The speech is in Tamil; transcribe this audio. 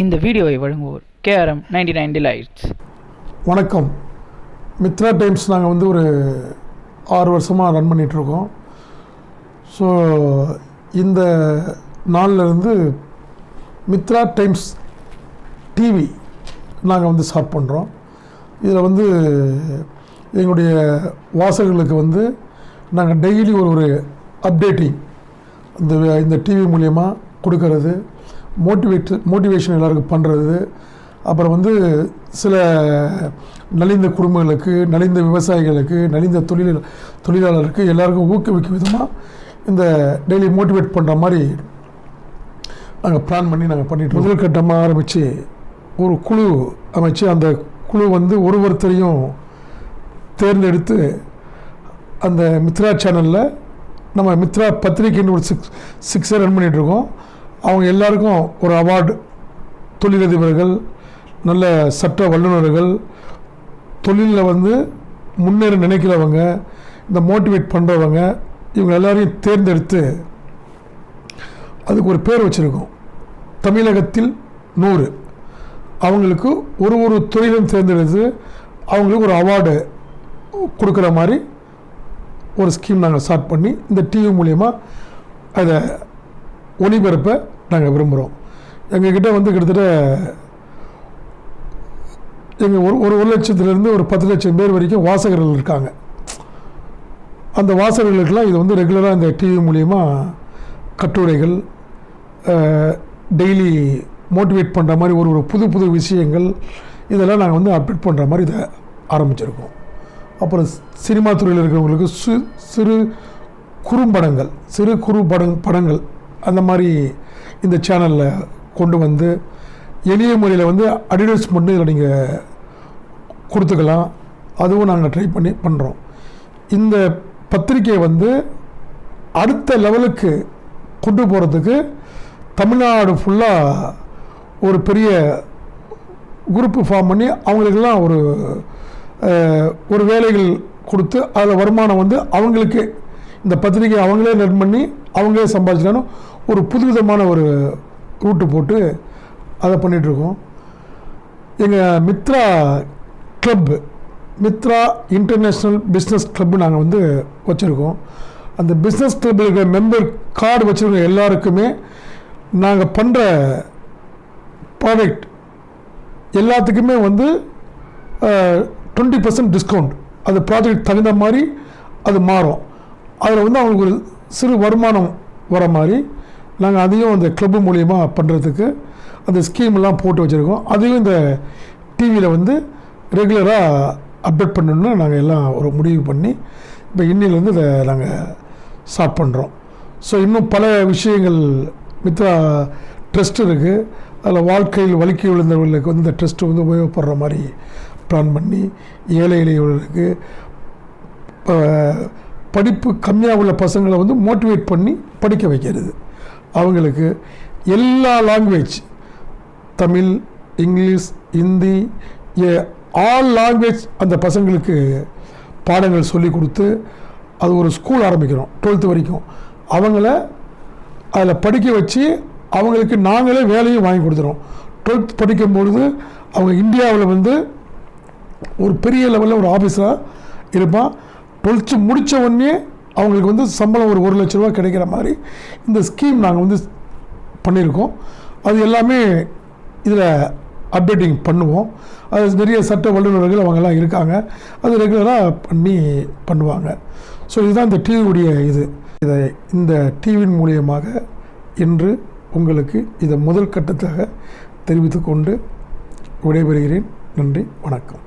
இந்த வீடியோவை வழங்குவோர் KRM 99 Delights. வணக்கம். மித்ரா டைம்ஸ் நாங்கள் வந்து ஒரு 6 வருஷமாக ரன் பண்ணிகிட்ருக்கோம். ஸோ இந்த நாள்லேருந்து மித்ரா டைம்ஸ் டிவி நாங்கள் வந்து ஸ்டார்ட் பண்ணுறோம். இதில் வந்து எங்களுடைய வாசகர்களுக்கு வந்து நாங்கள் டெய்லி ஒரு அப்டேட்டிங் இந்த டிவி மூலயமா கொடுக்கறது, மோட்டிவேஷன் எல்லாருக்கும் பண்ணுறது, அப்புறம் வந்து சில நலிந்த குடும்பங்களுக்கு, நலிந்த விவசாயிகளுக்கு, நலிந்த தொழிலாளருக்கு எல்லாருக்கும் ஊக்குவிக்கும் விதமாக இந்த டெய்லி மோட்டிவேட் பண்ணுற மாதிரி நாங்கள் பிளான் பண்ணி நாங்கள் பண்ணிட்டு முதல் கட்டமாக ஆரம்பித்து ஒரு குழு அமைச்சு அந்த குழு வந்து ஒருத்தரையும் தேர்ந்தெடுத்து அந்த மித்ரா சேனலில் நம்ம மித்ரா பத்திரிக்கைன்னு ஒரு சிக்ஸை ரன் பண்ணிகிட்ருக்கோம். அவங்க எல்லாருக்கும் ஒரு அவார்டு, தொழிலதிபர்கள், நல்ல சட்ட வல்லுநர்கள், தொழிலில் வந்து முன்னேற நினைக்கிறவங்க, இந்த மோட்டிவேட் பண்ணுறவங்க, இவங்க எல்லாரையும் தேர்ந்தெடுத்து அதுக்கு ஒரு பேர் வச்சுருக்கோம், தமிழகத்தில் 100. அவங்களுக்கு ஒரு துறையிலும் தேர்ந்தெடுத்து அவங்களுக்கு ஒரு அவார்டு கொடுக்குற மாதிரி ஒரு ஸ்கீம் நாங்கள் ஸ்டார்ட் பண்ணி இந்த டிவி மூலயமா அதை ஒளிபரப்ப நாங்கள் விரும்புகிறோம். எங்ககிட்ட வந்து கிட்டத்தட்ட எங்கள் ஒரு லட்சத்துலேருந்து ஒரு 10 லட்சம் பேர் வரைக்கும் வாசகர்கள் இருக்காங்க. அந்த வாசகர்களுக்கெல்லாம் இது வந்து ரெகுலராக இந்த டிவி மூலயமா கட்டுரைகள், டெய்லி மோட்டிவேட் பண்ணுற மாதிரி ஒரு புது விஷயங்கள் இதெல்லாம் நாங்கள் வந்து அப்டேட் பண்ணுற மாதிரி இதை ஆரம்பிச்சிருக்கோம். அப்புறம் சினிமா துறையில் இருக்கிறவங்களுக்கு சிறு படங்கள் அந்த மாதிரி இந்த சேனலில் கொண்டு வந்து எளிய முறையில் வந்து அட்வர்டைஸ்மெண்ட் இதில் நீங்கள் கொடுத்துக்கலாம். அதுவும் நாங்கள் ட்ரை பண்ணி பண்ணுறோம். இந்த பத்திரிக்கையை வந்து அடுத்த லெவலுக்கு கொண்டு போகிறதுக்கு தமிழ்நாடு ஃபுல்லாக ஒரு பெரிய குரூப்பு ஃபார்ம் பண்ணி அவங்களுக்கெல்லாம் ஒரு வேலைகள் கொடுத்து அதில் வருமானம் வந்து அவங்களுக்கு இந்த பத்திரிக்கை அவங்களே ரன் பண்ணி அவங்களே சம்பாதிச்சிக்கணும் ஒரு புதுவிதமான ஒரு ரூட்டு போட்டு அதை பண்ணிகிட்ருக்கோம். எங்கள் Mitra club, Mitra international business club நாங்கள் வந்து வச்சுருக்கோம். அந்த பிஸ்னஸ் கிளப்பில் இருக்கிற மெம்பர் கார்டு வச்சுருக்க எல்லாருக்குமே நாங்கள் பண்ணுற ப்ராடக்ட் எல்லாத்துக்குமே வந்து 20% டிஸ்கவுண்ட். அது ப்ராஜெக்ட் தகுந்த மாதிரி அது மாறும். அதில் வந்து அவங்களுக்கு ஒரு சிறு வருமானம் வர மாதிரி நாங்கள் அதையும் அந்த கிளப்பு மூலியமாக பண்ணுறதுக்கு அந்த ஸ்கீம்லாம் போட்டு வச்சுருக்கோம். அதையும் இந்த டிவியில் வந்து ரெகுலராக அப்டேட் பண்ணணுன்னு நாங்கள் எல்லாம் ஒரு முடிவு பண்ணி இப்போ இன்னிலேருந்து இதை நாங்கள் ஸ்டார்ட் பண்ணுறோம். ஸோ இன்னும் பல விஷயங்கள் மித்ரா ட்ரஸ்ட் இருக்குது. அதில் வாழ்க்கையில் வலிக்கி விழுந்தவர்களுக்கு வந்து இந்த ட்ரஸ்ட்டு வந்து உபயோகப்படுற மாதிரி பிளான் பண்ணி ஏழை எளியவர்களுக்கு படிப்பு கம்மியாக உள்ள பசங்களை வந்து மோட்டிவேட் பண்ணி படிக்க வைக்கிறது, அவங்களுக்கு எல்லா language, Tamil, English, Hindi, all language அந்த பசங்களுக்கு பாடங்கள் சொல்லி கொடுத்து அது ஒரு ஸ்கூல் ஆரம்பிக்கிறோம் 12th வரைக்கும். அவங்கள அதில் படிக்க வச்சு அவங்களுக்கு நாங்களே வேலையும் வாங்கி கொடுத்துறோம். 12th படிக்கும்பொழுது அவங்க இந்தியாவில் வந்து ஒரு பெரிய லெவலில் ஒரு ஆஃபீஸராக இருப்பான். 12th முடித்த உடனே அவங்களுக்கு வந்து சம்பளம் ஒரு 1 லட்ச ரூபா கிடைக்கிற மாதிரி இந்த ஸ்கீம் நாங்கள் வந்து பண்ணியிருக்கோம். அது எல்லாமே இதில் அப்டேட்டிங் பண்ணுவோம். அது நிறைய சட்ட வல்லுநர்கள் அவங்கெல்லாம் இருக்காங்க, அது ரெகுலராக பண்ணுவாங்க. ஸோ இதுதான் இந்த டிவியுடைய இதை இந்த டிவியின் மூலியமாக இன்று உங்களுக்கு இதை முதல் கட்டத்தாக தெரிவித்துக்கொண்டு விடைபெறுகிறேன். நன்றி, வணக்கம்.